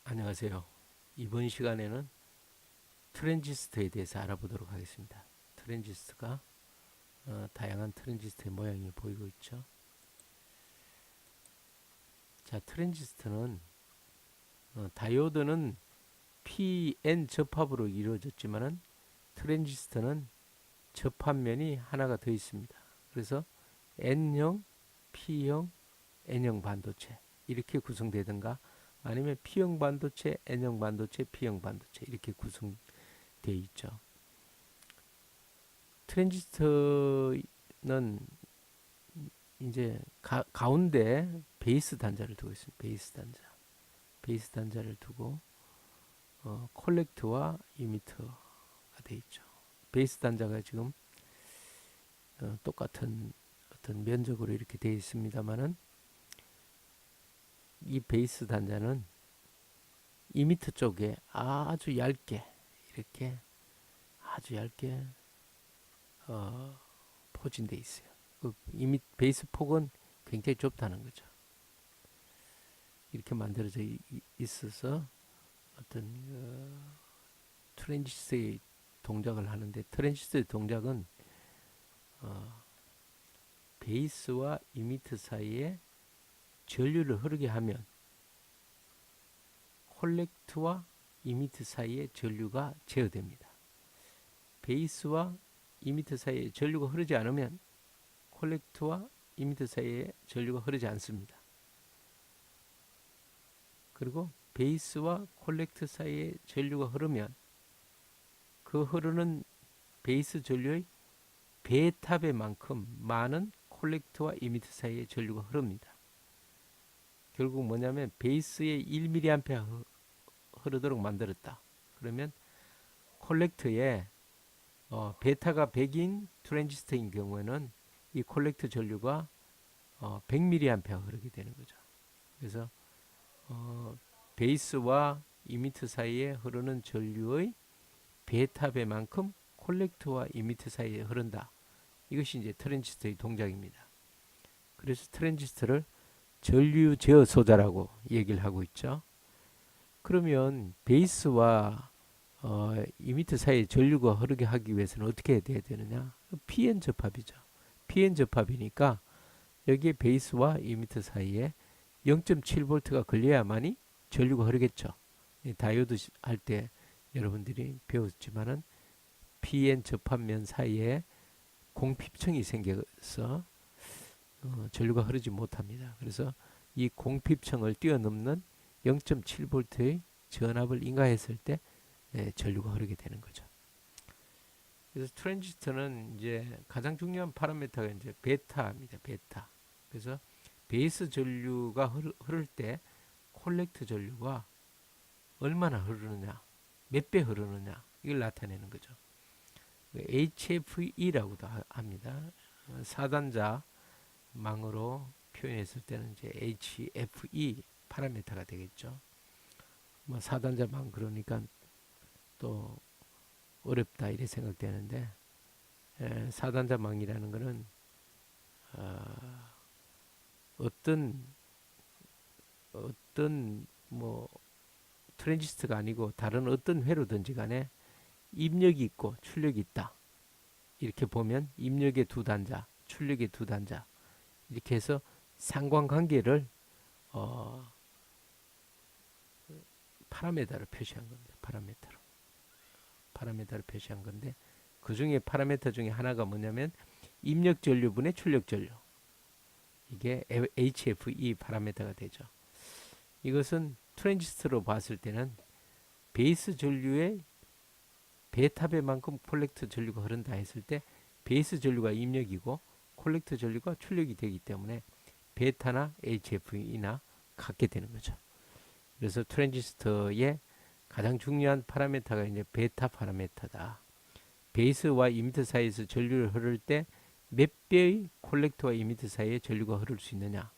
안녕하세요. 이번 시간에는 트랜지스터에 대해서 알아보도록 하겠습니다. 트랜지스터가 다양한 트랜지스터의 모양이 보이고 있죠. 자, 트랜지스터는 다이오드는 PN 접합으로 이루어졌지만은 트랜지스터는 접합면이 하나가 더 있습니다. 그래서 N형, P형, N형 반도체 이렇게 구성되든가 아니면 P형 반도체, N형 반도체, P형 반도체 이렇게 구성되어 있죠. 트랜지스터는 이제 가운데 베이스 단자를 두고 있습니다. 베이스 단자를 두고 콜렉터와 이미터가 되어 있죠. 베이스 단자가 지금 똑같은 어떤 면적으로 이렇게 되어 있습니다만은 이 베이스 단자는 이미터 쪽에 아주 얇게 이렇게 아주 얇게 포진되어 있어요. 이미 베이스 폭은 굉장히 좁다는 거죠. 이렇게 만들어져 있어서 어떤 트랜지스터의 동작을 하는데 트랜지스터의 동작은 베이스와 이미터 사이에 전류를 흐르게 하면 콜렉트와 이미터 사이에 전류가 제어됩니다. 베이스와 이미터 사이에 전류가 흐르지 않으면 콜렉트와 이미터 사이에 전류가 흐르지 않습니다. 그리고 베이스와 콜렉트 사이에 전류가 흐르면 그 흐르는 베이스 전류의 배탑의 만큼 많은 콜렉트와 이미터 사이에 전류가 흐릅니다. 결국 뭐냐면 베이스에 1mA 흐르도록 만들었다. 그러면 콜렉트에 베타가 100인 트랜지스터인 경우에는 이 콜렉트 전류가 100mA 흐르게 되는 거죠. 그래서 베이스와 이미터 사이에 흐르는 전류의 베타배만큼 콜렉터와 이미터 사이에 흐른다. 이것이 이제 트랜지스터의 동작입니다. 그래서 트랜지스터를 전류 제어 소자라고 얘기를 하고 있죠. 그러면 베이스와 이미터 사이에 전류가 흐르게 하기 위해서는 어떻게 해야 되느냐? PN 접합이죠. PN 접합이니까 여기에 베이스와 이미터 사이에 0.7V가 걸려야만이 전류가 흐르겠죠. 다이오드 할 때 여러분들이 배웠지만은 PN 접합면 사이에 공핍층이 생겨서 전류가 흐르지 못합니다. 그래서 이 공핍층을 뛰어넘는 0.7V의 전압을 인가했을 때 전류가 흐르게 되는 거죠. 그래서 트랜지스터는 이제 가장 중요한 파라미터가 이제 베타입니다. 베타. 그래서 베이스 전류가 흐를 때 콜렉터 전류가 얼마나 흐르느냐, 몇 배 흐르느냐 이걸 나타내는 거죠. HFE라고도 합니다. 4단자 망으로 표현했을 때는 이제 HFE 파라미터가 되겠죠. 뭐 4단자 망 그러니까 또 어렵다 이래 생각되는데 4단자 망이라는 것은 어떤 뭐 트랜지스터가 아니고 다른 어떤 회로든지 간에 입력이 있고 출력이 있다. 이렇게 보면 입력의 두 단자, 출력의 두 단자 이렇게 해서 상관관계를 파라메타로 표시한 겁니다. 파라메타로 표시한 건데 그 중에 파라메타 중에 하나가 뭐냐면 입력 전류분의 출력 전류. 이게 HFE 파라메타가 되죠. 이것은 트랜지스터로 봤을 때는 베이스 전류의 베타배만큼 콜렉터 전류가 흐른다 했을 때 베이스 전류가 입력이고 콜렉터 전류가 출력이 되기 때문에 베타나 HFE나 같게 되는 거죠. 그래서 트랜지스터의 가장 중요한 파라메타가 이제 베타 파라메타다. 베이스와 이미터 사이에서 전류를 흐를 때 몇 배의 콜렉터와 이미터 사이에 전류가 흐를 수 있느냐.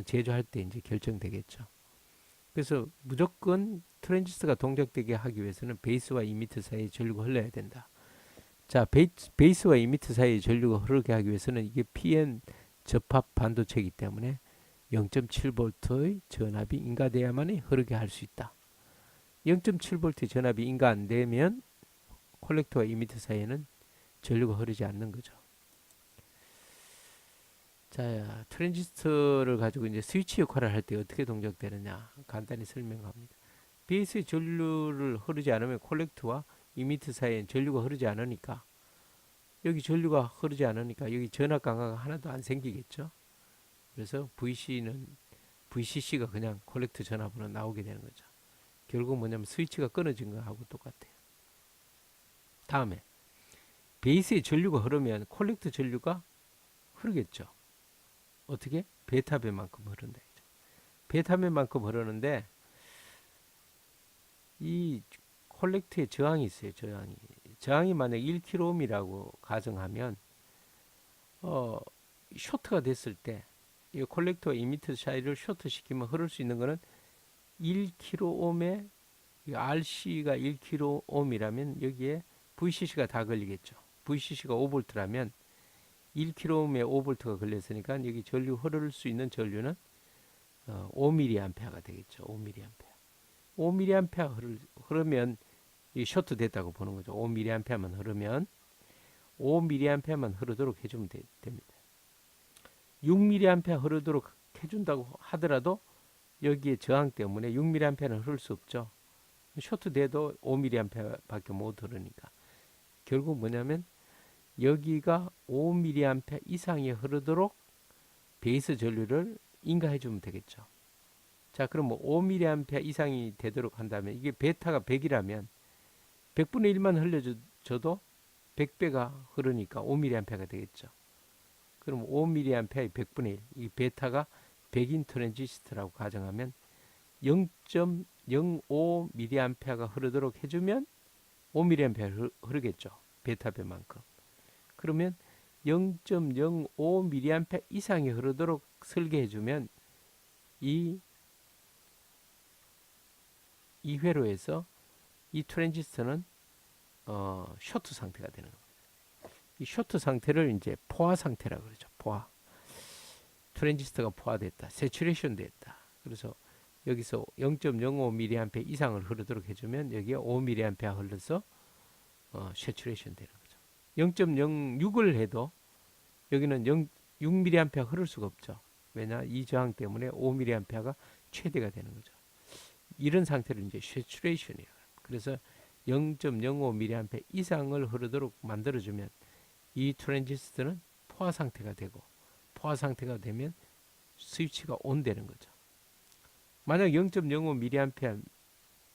제조할 때 이제 결정되겠죠. 그래서 무조건 트랜지스터가 동작되게 하기 위해서는 베이스와 이미터 사이에 전류가 흘러야 된다. 자, 베이스와 이미터 사이에 전류가 흐르게 하기 위해서는 이게 PN 접합 반도체이기 때문에 0.7V의 전압이 인가돼야만이 흐르게 할 수 있다. 0.7V 전압이 인가 안 되면 콜렉터와 이미터 사이에는 전류가 흐르지 않는 거죠. 자, 트랜지스터를 가지고 이제 스위치 역할을 할 때 어떻게 동작되느냐 간단히 설명합니다. 베이스의 전류를 흐르지 않으면 콜렉터와 이미터 사이엔 전류가 흐르지 않으니까 여기 전류가 흐르지 않으니까 여기 전압 강화가 하나도 안 생기겠죠. 그래서 VCC가 그냥 콜렉터 전압으로 나오게 되는 거죠. 결국 뭐냐면 스위치가 끊어진 거하고 똑같아요. 다음에 베이스에 전류가 흐르면 콜렉터 전류가 흐르겠죠. 어떻게? 베타배만큼 흐른다. 베타배만큼 흐르는데 이 콜렉터에 저항이 있어요. 저항이 만약 1kΩ이라고 가정하면 쇼트가 됐을 때 이 콜렉터와 이미터 사이를 쇼트 시키면 흐를 수 있는 거는 1kΩ에 RC가 1kΩ이라면 여기에 VCC가 다 걸리겠죠. VCC가 5V라면 1kΩ에 5V가 걸렸으니까 여기 전류 흐를 수 있는 전류는 5mA가 되겠죠. 5mA. 5mA 흐르면 이 쇼트 됐다고 보는 거죠. 5mA만 흐르면 5mA만 흐르도록 해주면 됩니다. 6mA 흐르도록 해준다고 하더라도 여기에 저항 때문에 6mA는 흐를 수 없죠. 쇼트 돼도 5mA 밖에 못 흐르니까. 결국 뭐냐면 여기가 5mA 이상이 흐르도록 베이스 전류를 인가해 주면 되겠죠. 자, 그럼 뭐 5mA 이상이 되도록 한다면 이게 베타가 100이라면 100분의 1만 흘려줘도 100배가 흐르니까 5mA가 되겠죠. 그럼 5mA의 100분의 1, 이 베타가 100인 트랜지스터라고 가정하면 0.05mA가 흐르도록 해주면 5mA 흐르겠죠. 베타배만큼. 그러면 0.05mA 이상이 흐르도록 설계해주면 이 회로에서 이 트랜지스터는 쇼트 상태가 되는 겁니다. 이 쇼트 상태를 이제 포화 상태라고 그러죠. 포화. 트랜지스터가 포화됐다. 세츄레이션 됐다. 그래서 여기서 0.05mA 이상을 흐르도록 해주면 여기에 5mA 흘러서 세츄레이션 되는 거죠. 0.06을 해도 여기는 6mA 흐를 수가 없죠. 왜냐? 이 저항 때문에 5mA가 최대가 되는 거죠. 이런 상태를 이제 세츄레이션이에요. 그래서 0.05mA 이상을 흐르도록 만들어주면 이 트랜지스터는 포화 상태가 되고, 포화 상태가 되면 스위치가 온 되는 거죠. 만약 0.05mA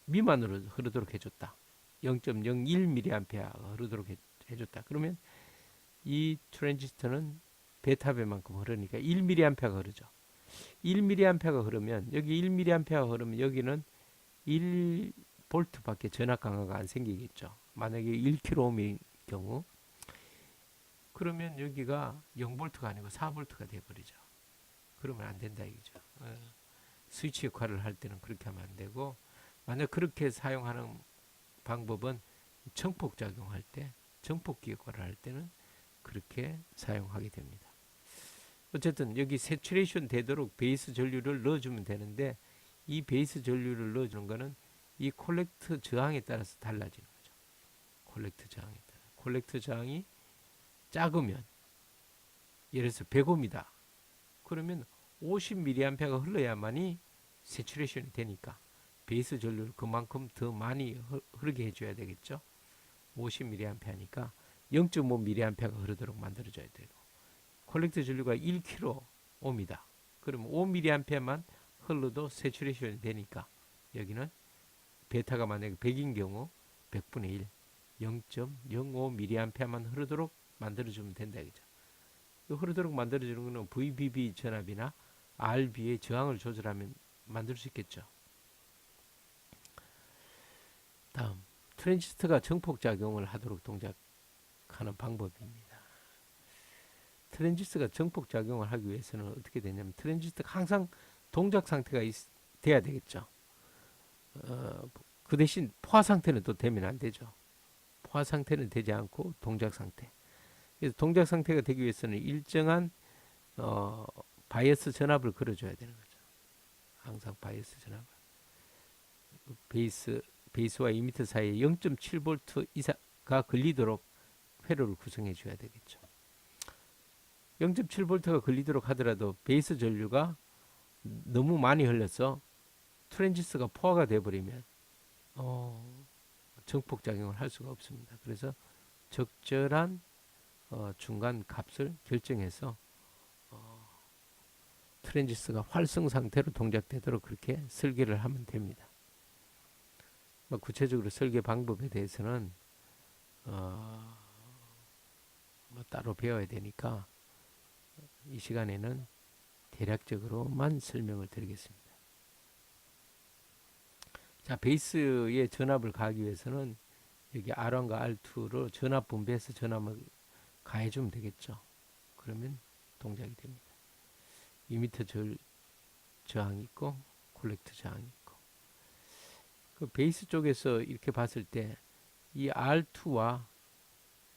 미만으로 흐르도록 해줬다. 0.01mA가 흐르도록 해줬다. 그러면 이 트랜지스터는 베타배만큼 흐르니까 1mA가 흐르죠. 1mA가 흐르면 여기 1mA가 흐르면 여기는 1V밖에 전압 강화가 안 생기겠죠. 만약에 1kΩ인 경우 그러면 여기가 0V가 아니고 4V가 돼버리죠. 그러면 안 된다 이거죠. 스위치 역할을 할 때는 그렇게 하면 안 되고, 만약 그렇게 사용하는 방법은 청폭 작용할 때, 청폭기 역할을 할 때는 그렇게 사용하게 됩니다. 어쨌든 여기 세츄레이션 되도록 베이스 전류를 넣어주면 되는데, 이 베이스 전류를 넣어주는 거는 이 콜렉터 저항에 따라서 달라지는 거죠. 콜렉터 저항에 따라. 콜렉터 저항이 작으면, 예를 들어서 100옴이다. 그러면 50mA가 흘러야만이 세츄레이션이 되니까 베이스 전류를 그만큼 더 많이 흐르게 해줘야 되겠죠. 50mA니까 0.5mA가 흐르도록 만들어줘야 되고, 콜렉터 전류가 1kΩ이다. 그러면 5mA만 흘러도 세츄레이션이 되니까 여기는 베타가 만약에 100인 경우 100분의 1, 0.05mA만 흐르도록 만들어주면 된다. 그죠? 흐르도록 만들어주는 것은 VBB 전압이나 RB의 저항을 조절하면 만들 수 있겠죠. 다음, 트랜지스터가 정폭작용을 하도록 동작하는 방법입니다. 트랜지스터가 정폭작용을 하기 위해서는 어떻게 되냐면, 트랜지스터가 항상 동작 상태가 돼야 되겠죠. 그 대신 포화 상태는 또 되면 안 되죠. 포화 상태는 되지 않고 동작 상태. 그래서 동작 상태가 되기 위해서는 일정한 바이어스 전압을 걸어줘야 되는 거죠. 항상 바이어스 전압을. 베이스 베이스와 이미터 사이에 0.7V 이상가 걸리도록 회로를 구성해 줘야 되겠죠. 0.7V가 걸리도록 하더라도 베이스 전류가 너무 많이 흘려서 트랜지스터가 포화가 돼버리면 정폭작용을 할 수가 없습니다. 그래서 적절한 중간 값을 결정해서 트랜지스터가 활성 상태로 동작되도록 그렇게 설계를 하면 됩니다. 구체적으로 설계 방법에 대해서는 따로 배워야 되니까 이 시간에는 대략적으로만 설명을 드리겠습니다. 자, 베이스에 전압을 가하기 위해서는 여기 R1과 R2로 전압 분배해서 전압을 가해주면 되겠죠. 그러면 동작이 됩니다. 이미터 저항이 있고 콜렉터 저항이 있고, 그 베이스 쪽에서 이렇게 봤을 때 이 R2와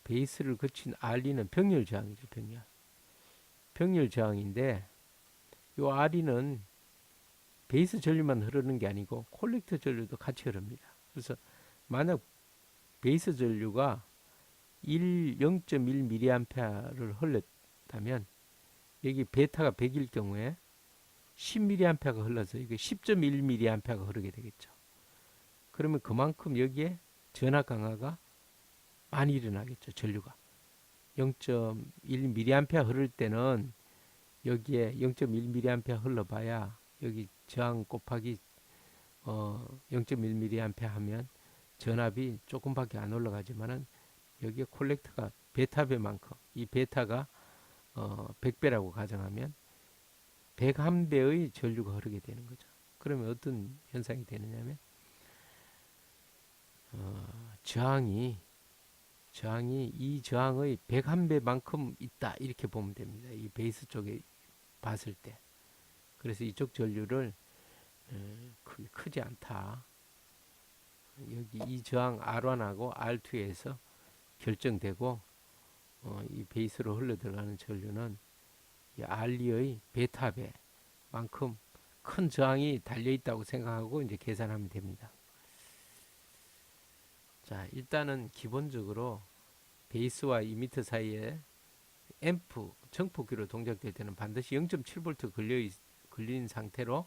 베이스를 거친 R2는 병렬 저항이죠. 병렬 저항인데 이 R2는 베이스 전류만 흐르는 게 아니고 콜렉터 전류도 같이 흐릅니다. 그래서 만약 베이스 전류가 0.1mA를 흘렀다면 여기 베타가 100일 경우에 10mA가 흘러서 이게 10.1mA가 흐르게 되겠죠. 그러면 그만큼 여기에 전압 강화가 많이 일어나겠죠. 전류가 0.1mA 흐를 때는 여기에 0.1mA 흘러봐야 여기 저항 곱하기 0.1mA 하면 전압이 조금밖에 안 올라가지만은 여기에 콜렉터가 베타배만큼, 이 베타가 100배라고 가정하면 101배의 전류가 흐르게 되는 거죠. 그러면 어떤 현상이 되느냐면 저항이 이 저항의 101배만큼 있다, 이렇게 보면 됩니다. 이 베이스 쪽에 봤을 때. 그래서 이쪽 전류를 크지 않다. 여기 이 저항 R1하고 R2에서 결정되고 이 베이스로 흘러 들어가는 전류는 이 R2의 베타배만큼 큰 저항이 달려 있다고 생각하고 이제 계산하면 됩니다. 자, 일단은 기본적으로 베이스와 이미터 사이에 앰프 정폭기로 동작될 때는 반드시 0.7V 걸린 상태로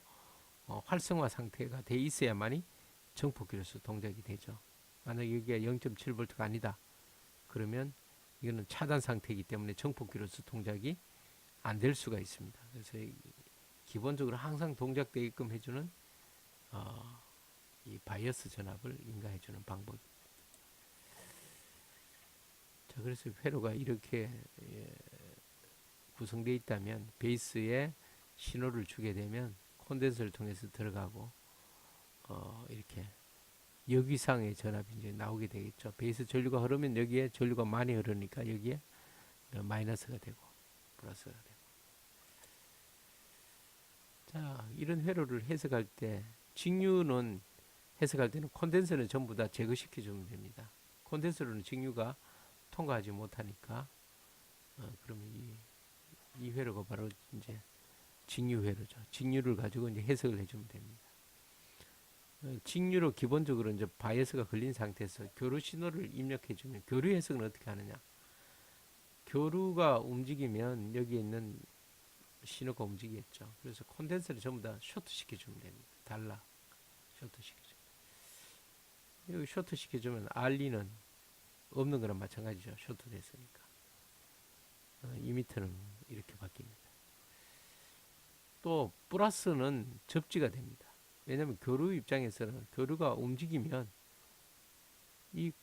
활성화 상태가 돼 있어야만이 정폭기로서 동작이 되죠. 만약 여기가 0.7V가 아니다, 그러면 이거는 차단 상태이기 때문에 정폭기로서 동작이 안 될 수가 있습니다. 그래서 기본적으로 항상 동작되게끔 해주는 이 바이어스 전압을 인가해주는 방법입니다. 자, 그래서 회로가 이렇게 구성되어 있다면 베이스에 신호를 주게 되면 콘덴서를 통해서 들어가고 이렇게 여기상의 전압이 이제 나오게 되겠죠. 베이스 전류가 흐르면 여기에 전류가 많이 흐르니까 여기에 마이너스가 되고 플러스가 되고. 자, 이런 회로를 해석할 때 직류는 해석할 때는 콘덴서는 전부 다 제거시켜 주면 됩니다. 콘덴서로는 직류가 통과하지 못하니까 그러면 이 회로가 바로 이제 직류 회로죠. 직류를 가지고 이제 해석을 해주면 됩니다. 직류로 기본적으로 이제 바이어스가 걸린 상태에서 교류 신호를 입력해주면, 교류 해석은 어떻게 하느냐? 교류가 움직이면 여기 있는 신호가 움직이겠죠. 그래서 콘덴서를 전부 다 쇼트 시켜주면 됩니다. 쇼트 시켜주면. 여기 쇼트 시켜주면 R2는 없는 거랑 마찬가지죠. 쇼트 됐으니까. 이미터는 이렇게 바뀝니다. 또 플러스는 접지가 됩니다. 왜냐하면 교류 입장에서는 교류가 움직이면 이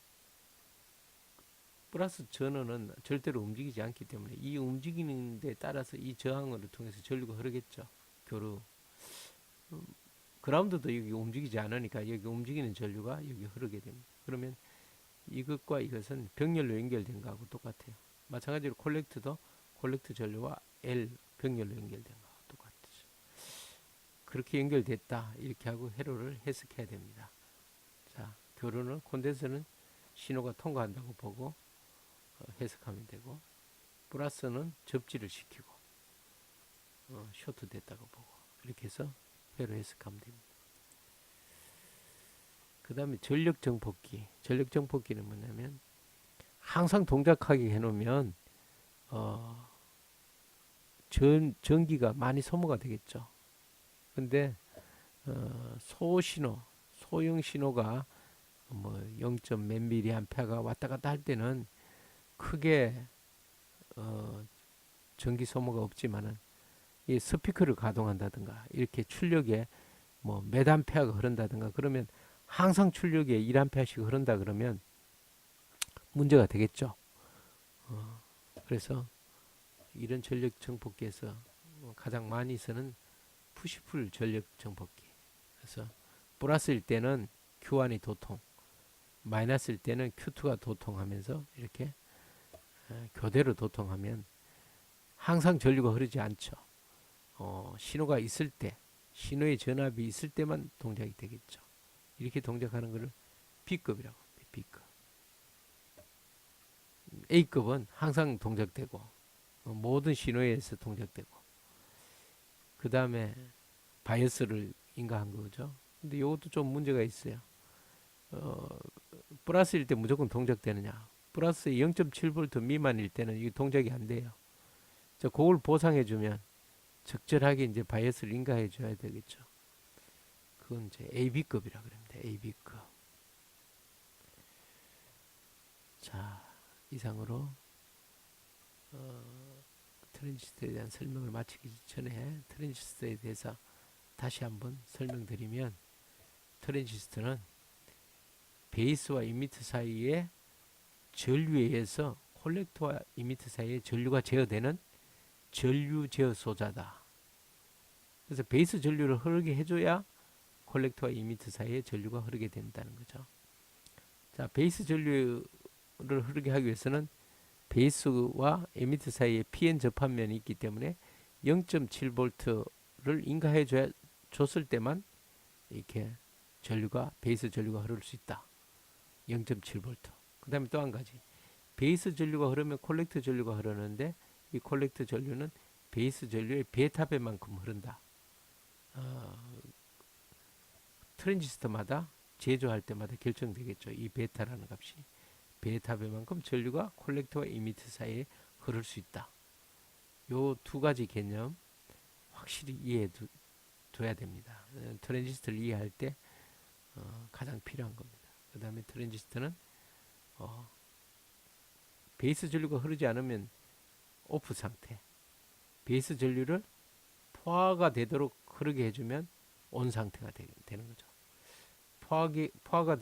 플러스 전원은 절대로 움직이지 않기 때문에 이 움직이는 데 따라서 이 저항을 통해서 전류가 흐르겠죠. 교류. 그라운드도 여기 움직이지 않으니까 여기 움직이는 전류가 여기 흐르게 됩니다. 그러면 이것과 이것은 병렬로 연결된 거하고 똑같아요. 마찬가지로 콜렉터도 콜렉터 전류와 L 병렬로 연결된 거하고 똑같죠. 그렇게 연결됐다, 이렇게 하고 회로를 해석해야 됩니다. 자, 교류는 콘덴서는 신호가 통과한다고 보고 해석하면 되고, 플러스는 접지를 시키고 쇼트 됐다고 보고, 이렇게 해서 회로 해석하면 됩니다. 그 다음에 전력 정폭기. 전력 정폭기는 뭐냐면 항상 동작하게 해놓으면 전기가 많이 소모가 되겠죠. 근데 소신호, 소형 신호가 뭐 0. 몇 밀리암페어가 왔다 갔다 할 때는 크게 전기 소모가 없지만은 이 스피커를 가동한다든가 이렇게 출력에 뭐 몇 암페어가 흐른다든가 그러면 항상 출력에 1암페어씩 흐른다 그러면 문제가 되겠죠. 그래서 이런 전력 정폭기에서 가장 많이 쓰는 푸시풀 전력 정폭기. 그래서 플러스일 때는 Q1이 도통, 마이너스일 때는 Q2가 도통하면서 이렇게 교대로 도통하면 항상 전류가 흐르지 않죠. 신호가 있을 때, 신호의 전압이 있을 때만 동작이 되겠죠. 이렇게 동작하는 것을 B급이라고 합니다. B급. A급은 항상 동작되고 모든 신호에서 동작되고 그 다음에 바이어스를 인가한 거죠. 근데 이것도 좀 문제가 있어요. 플러스일 때 무조건 동작되느냐? 플러스 0.7V 미만일 때는 이 동작이 안 돼요. 그걸 보상해주면 적절하게 이제 바이어스를 인가해줘야 되겠죠. 그건 이제 AB급이라 그럽니다. AB급. 자, 이상으로 트랜지스터에 대한 설명을 마치기 전에 트랜지스터에 대해서 다시 한번 설명드리면 트랜지스터는 베이스와 이미터 사이에 전류에 의해서 콜렉터와 이미터 사이에 전류가 제어되는 전류 제어 소자다. 그래서 베이스 전류를 흐르게 해줘야 콜렉터와 이미터 사이에 전류가 흐르게 된다는 거죠. 자, 베이스 전류를 흐르게 하기 위해서는 베이스와 에미터 사이에 PN 접합면이 있기 때문에 0.7V를 인가해 줬을 때만 이렇게 전류가 베이스 전류가 흐를 수 있다. 0.7V. 그 다음에 또 한 가지. 베이스 전류가 흐르면 콜렉터 전류가 흐르는데 이 콜렉터 전류는 베이스 전류의 베타배만큼 흐른다. 트랜지스터마다 제조할 때마다 결정되겠죠. 이 베타라는 값이. 베타배만큼 전류가 콜렉터와 이미터 사이에 흐를 수 있다. 요 두 가지 개념 확실히 이해해 둬야 됩니다. 트랜지스터를 이해할 때 가장 필요한 겁니다. 그 다음에 트랜지스터는 베이스 전류가 흐르지 않으면 오프 상태, 베이스 전류를 포화가 되도록 흐르게 해주면 온 상태가 되는 거죠. 포화가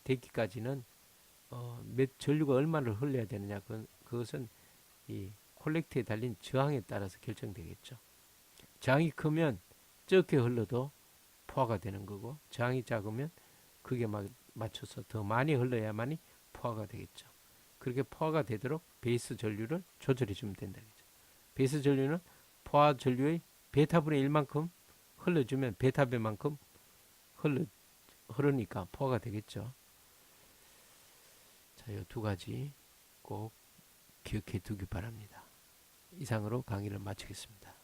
되기까지는 전류가 얼마를 흘려야 되느냐, 그것은 이 콜렉터에 달린 저항에 따라서 결정되겠죠. 저항이 크면 적게 흘러도 포화가 되는 거고, 저항이 작으면 그게 맞춰서 더 많이 흘러야만이 포화가 되겠죠. 그렇게 포화가 되도록 베이스 전류를 조절해 주면 된다겠죠. 베이스 전류는 포화 전류의 베타분의 1만큼 흘러주면 베타배만큼 흐르니까 포화가 되겠죠. 자, 이 두 가지 꼭 기억해 두기 바랍니다. 이상으로 강의를 마치겠습니다.